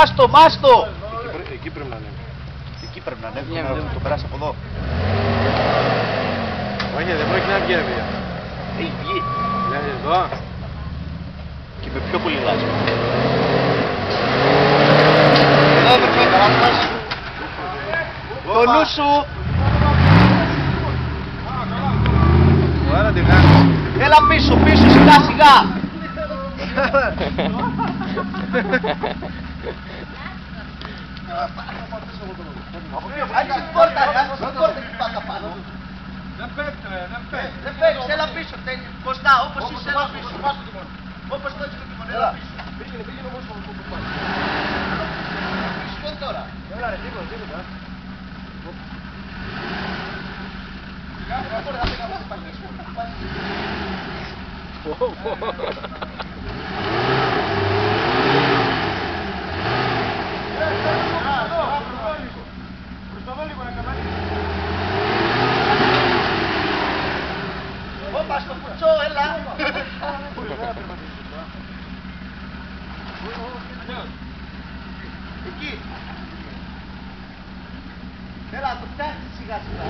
Μάστο, μάστο! Εκεί πρέπει να ανέβει. Εκεί πρέπει να ανέβει, το περάσει από εδώ. Όχι, δεν πρόκειται να βγει, ρε παιδιά. Έχει βγει. Δηλαδή εδώ. Και με πιο πολύ λάσπη. Εδώ έπρεπε να φτάσει. Το νου σου! Άρα τη κάνει. Έλα πίσω, πίσω, σιγά σιγά! Άνοιξε την πόρτα, άνοιξε την πόρτα και πάτα πάνω. Δεν πέφτει, δεν πέφτει. Δεν παίξεις, έλα πίσω, Κωστά, όπως είσαι, έλα πίσω. Όπως το έχεις το τιμόνι, έλα πίσω. Πήγαινε όμως όπως πάει. Πίσω τώρα. Έλα ρε, τίποτα. Όπα στο κουτσό, έλα! Εκεί! Έλα, το φτιάξεις σιγά σιγά.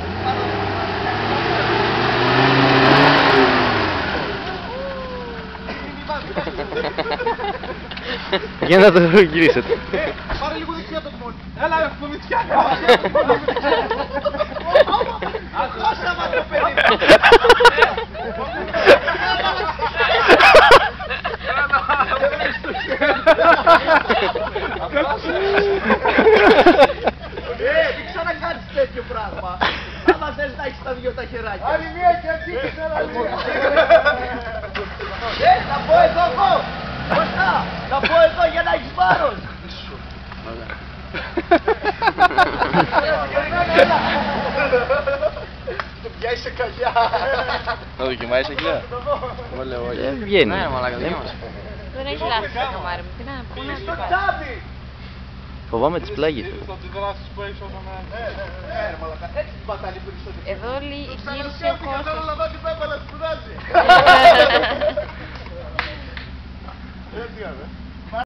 Για να το γυρίσετε. Πάρε λίγο δεξιά το τιμόνι. Έλα, έχουμε μυτσιά. Άσαμα το παιδί. Μην ξανακάνεις τέτοιο πράγμα. Άμα θες να έχεις τα δυο τα χεράκια. Άλλη μία και αυτή και σε άλλη μία. Να πω εδώ εγώ. Κωστά, να πω εδώ για να έχεις βάρος. Το πιάσεις σε καλιά. Να δοκιμάσεις εκεί. Δεν βγαίνει. Δεν έχει λάθος το καμάρι μου. Πού να Στο το πάρει. τσάπι. Φοβάμαι τις πλάγες. Θα τις δράσεις που έχεις όσο να... Μαλάκα, έτσι την πατάλη περισσότερο. Εδώ γύρισε ο Θέλω Κώστας. να δω την πέπα να σπουδάζει.